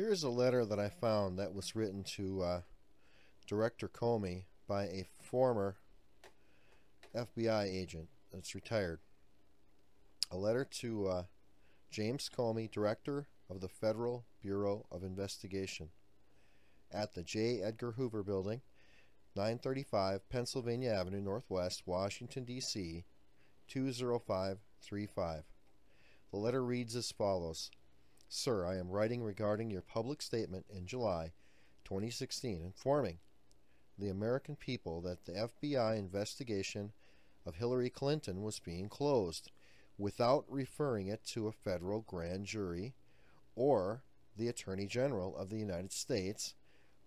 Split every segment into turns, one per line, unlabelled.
Here's a letter that I found that was written to Director Comey by a former FBI agent that's retired. A letter to James Comey, Director of the Federal Bureau of Investigation, at the J. Edgar Hoover Building, 935 Pennsylvania Avenue Northwest, Washington, D.C., 20535. The letter reads as follows. Sir, I am writing regarding your public statement in July 2016 informing the American people that the FBI investigation of Hillary Clinton was being closed without referring it to a federal grand jury or the Attorney General of the United States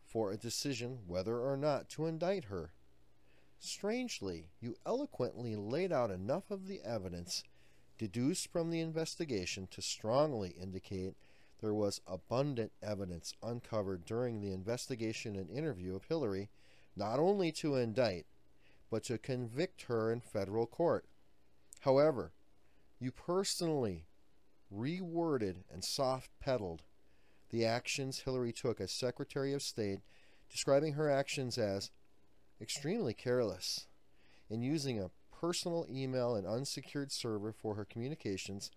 for a decision whether or not to indict her. Strangely, you eloquently laid out enough of the evidence deduced from the investigation to strongly indicate there was abundant evidence uncovered during the investigation and interview of Hillary, not only to indict, but to convict her in federal court. However, you personally reworded and soft-pedaled the actions Hillary took as Secretary of State, describing her actions as extremely careless in using a personal email and unsecured server for her communications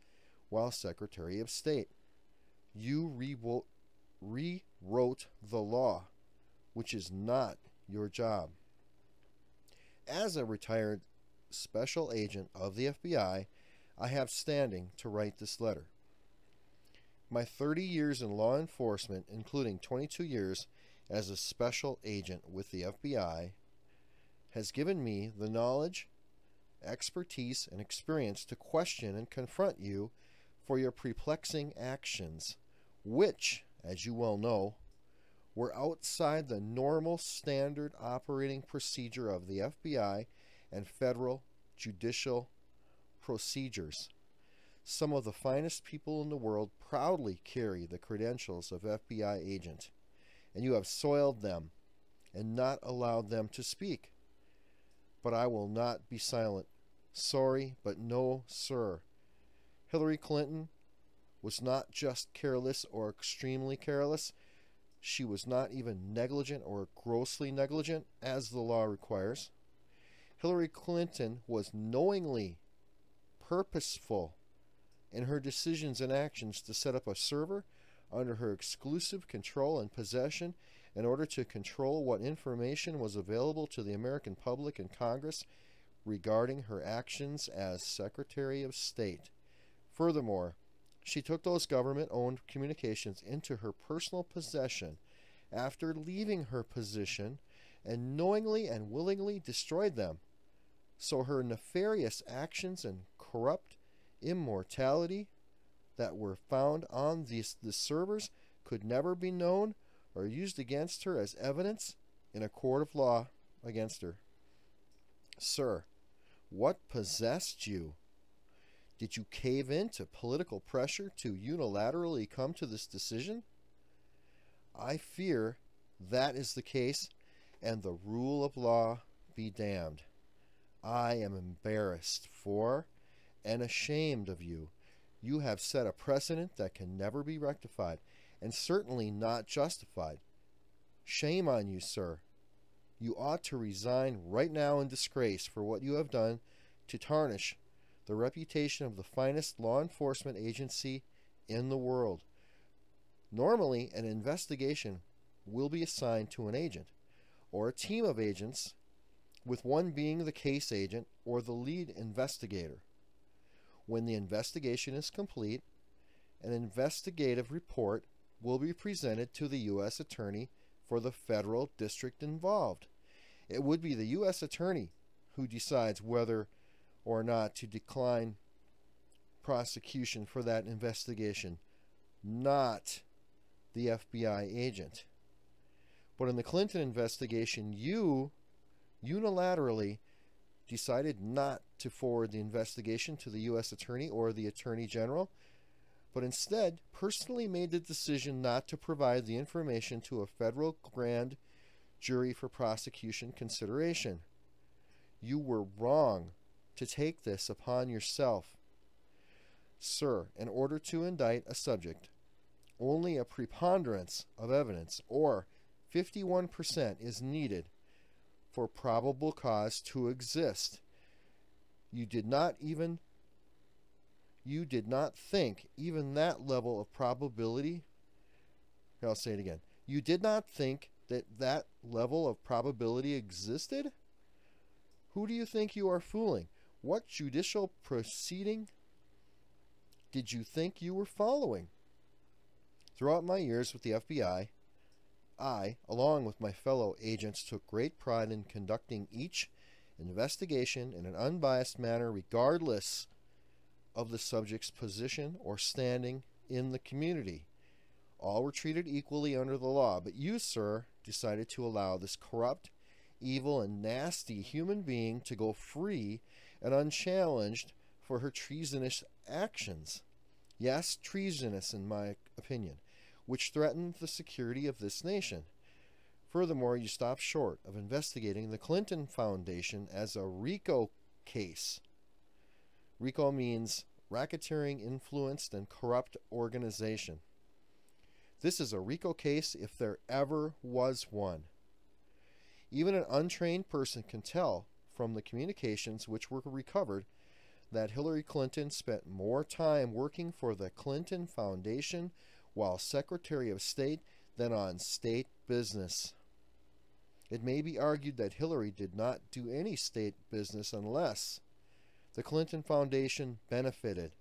while Secretary of State. You rewrote the law, which is not your job. As a retired special agent of the FBI, I have standing to write this letter. My 30 years in law enforcement, including 22 years as a special agent with the FBI, has given me the knowledge, expertise, and experience to question and confront you for your perplexing actions, which, as you well know, were outside the normal standard operating procedure of the FBI and federal judicial procedures. Some of the finest people in the world proudly carry the credentials of FBI agent, and you have soiled them and not allowed them to speak. But I will not be silent. Sorry, but no, sir. Hillary Clinton was not just careless or extremely careless. She was not even negligent or grossly negligent, as the law requires. Hillary Clinton was knowingly purposeful in her decisions and actions to set up a server under her exclusive control and possession in order to control what information was available to the American public and Congress regarding her actions as Secretary of State. Furthermore, she took those government-owned communications into her personal possession after leaving her position and knowingly and willingly destroyed them. So her nefarious actions and corrupt immorality that were found on the servers could never be known or used against her as evidence in a court of law against her. Sir, what possessed you? Did you cave in to political pressure to unilaterally come to this decision? I fear that is the case, and the rule of law be damned. I am embarrassed for and ashamed of you. You have set a precedent that can never be rectified, and certainly not justified. Shame on you, sir. You ought to resign right now in disgrace for what you have done to tarnish the reputation of the finest law enforcement agency in the world. Normally, an investigation will be assigned to an agent or a team of agents, with one being the case agent or the lead investigator. When the investigation is complete, an investigative report will be presented to the U.S. Attorney for the federal district involved. It would be the U.S. Attorney who decides whether or not to decline prosecution for that investigation, not the FBI agent. But in the Clinton investigation, you unilaterally decided not to forward the investigation to the U.S. Attorney or the Attorney General, but instead personally made the decision not to provide the information to a federal grand jury for prosecution consideration. You were wrong to take this upon yourself. Sir, in order to indict a subject only a preponderance of evidence, or 51%, is needed for probable cause to exist. You did not think even that level of probability. I'll say it again. You did not think that level of probability existed? Who do you think you are fooling? What judicial proceeding did you think you were following? Throughout my years with the FBI, I, along with my fellow agents, took great pride in conducting each investigation in an unbiased manner, regardless of the subject's position or standing in the community. All were treated equally under the law, but you, sir, decided to allow this corrupt, evil, and nasty human being to go free and unchallenged for her treasonous actions. Yes, treasonous in my opinion, which threatened the security of this nation. Furthermore, you stopped short of investigating the Clinton Foundation as a RICO case. RICO means racketeering, influenced, and corrupt organization. This is a RICO case if there ever was one. Even an untrained person can tell from the communications which were recovered that Hillary Clinton spent more time working for the Clinton Foundation while Secretary of State than on state business. It may be argued that Hillary did not do any state business unless the Clinton Foundation benefited.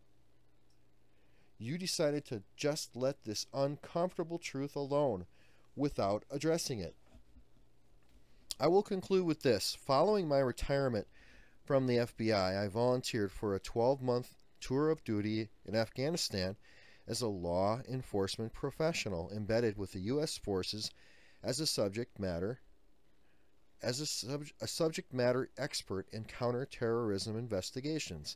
You decided to just let this uncomfortable truth alone without addressing it. I will conclude with this. Following my retirement from the FBI, I volunteered for a 12-month tour of duty in Afghanistan as a law enforcement professional embedded with the U.S. forces as a subject matter expert in counterterrorism investigations.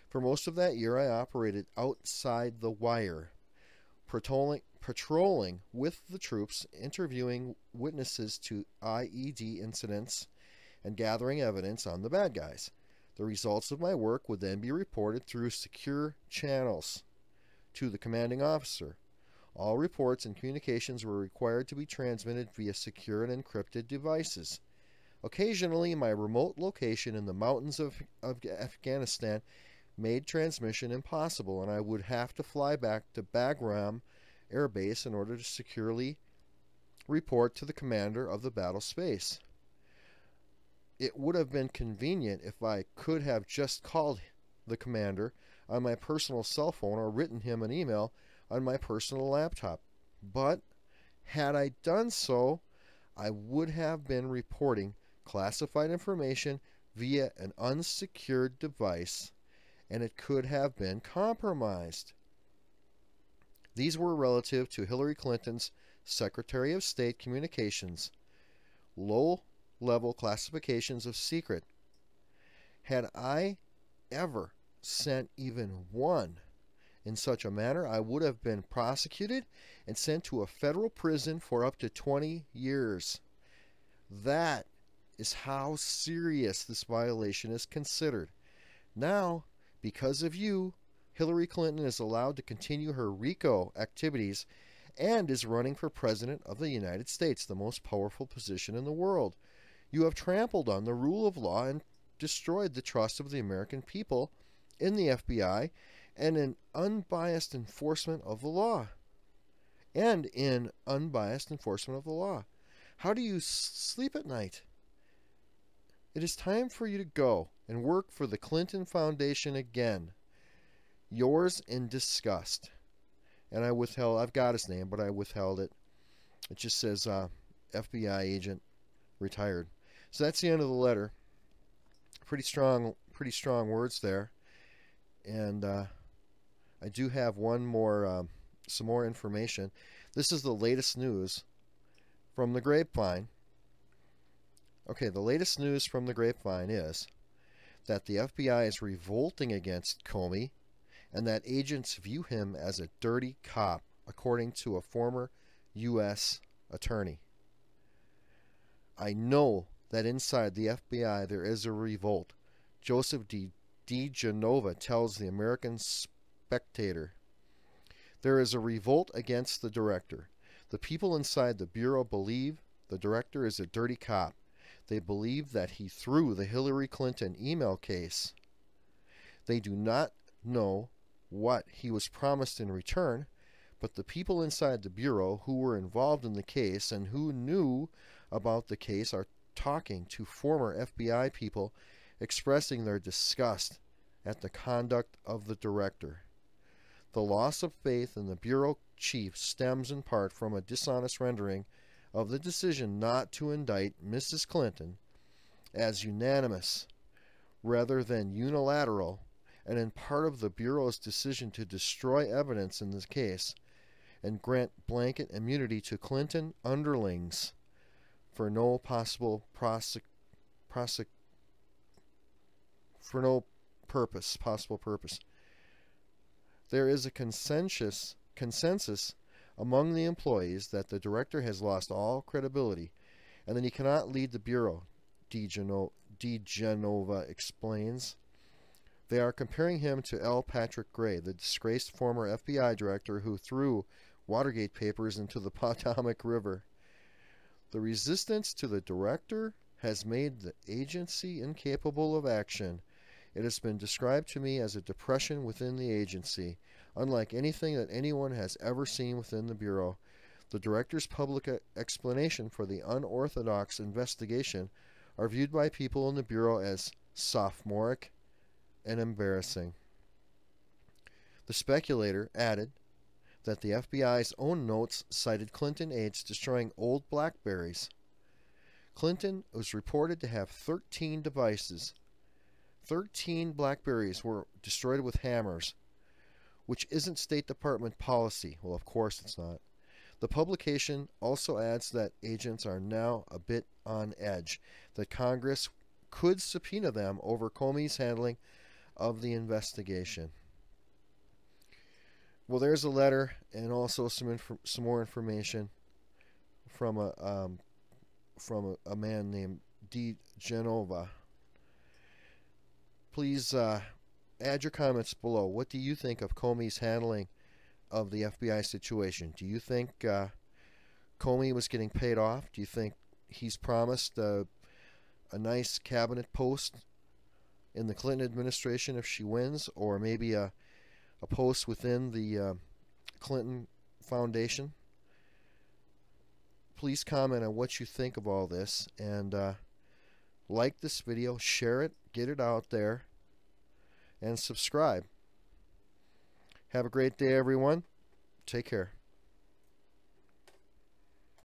For most of that year, I operated outside the wire, patrolling with the troops, interviewing witnesses to IED incidents, and gathering evidence on the bad guys. The results of my work would then be reported through secure channels to the commanding officer. All reports and communications were required to be transmitted via secure and encrypted devices. Occasionally, my remote location in the mountains of Afghanistan made transmission impossible, and I would have to fly back to Bagram Air Base in order to securely report to the commander of the battle space. It would have been convenient if I could have just called the commander on my personal cell phone or written him an email on my personal laptop. But had I done so, I would have been reporting classified information via an unsecured device, and it could have been compromised. These were relative to Hillary Clinton's Secretary of State communications, low-level classifications of secret. Had I ever sent even one in such a manner, I would have been prosecuted and sent to a federal prison for up to 20 years. That is how serious this violation is considered. Now, because of you, Hillary Clinton is allowed to continue her RICO activities and is running for President of the United States, the most powerful position in the world. You have trampled on the rule of law and destroyed the trust of the American people in the FBI and in unbiased enforcement of the law. How do you sleep at night? It is time for you to go and work for the Clinton Foundation again. Yours in disgust. And I've got his name, but I withheld it. It just says FBI agent retired. So that's the end of the letter. Pretty strong words there. And I do have some more information. This is the latest news from the grapevine. Okay, the latest news from the grapevine is that the FBI is revolting against Comey and that agents view him as a dirty cop, according to a former U.S. attorney. I know that inside the FBI there is a revolt. Joseph D. Genova tells the American Spectator. There is a revolt against the director. The people inside the Bureau believe the director is a dirty cop. They believe that he threw the Hillary Clinton email case. They do not know what he was promised in return, but the people inside the Bureau who were involved in the case and who knew about the case are talking to former FBI people expressing their disgust at the conduct of the director. The loss of faith in the Bureau chief stems in part from a dishonest rendering of the decision not to indict Mrs. Clinton as unanimous rather than unilateral, and in part of the Bureau's decision to destroy evidence in this case and grant blanket immunity to Clinton underlings for no possible possible purpose. There is a consensus among the employees that the director has lost all credibility and that he cannot lead the Bureau, DeGenova explains. They are comparing him to L. Patrick Gray, the disgraced former FBI director who threw Watergate papers into the Potomac River. The resistance to the director has made the agency incapable of action. It has been described to me as a depression within the agency, unlike anything that anyone has ever seen within the Bureau. The director's public explanation for the unorthodox investigation are viewed by people in the Bureau as sophomoric and embarrassing. The speculator added that the FBI's own notes cited Clinton aides destroying old Blackberries. Clinton was reported to have 13 devices. 13 Blackberries were destroyed with hammers, which isn't State Department policy. Well, of course it's not. The publication also adds that agents are now a bit on edge, that Congress could subpoena them over Comey's handling of the investigation. Well, there's a letter and also some more information from a man named DeGenova. Please add your comments below. What do you think of Comey's handling of the FBI situation? Do you think Comey was getting paid off? Do you think he's promised a nice cabinet post in the Clinton administration if she wins, or maybe a post within the Clinton Foundation? Please comment on what you think of all this, and like this video, share it, get it out there, and subscribe. Have a great day, everyone. Take care.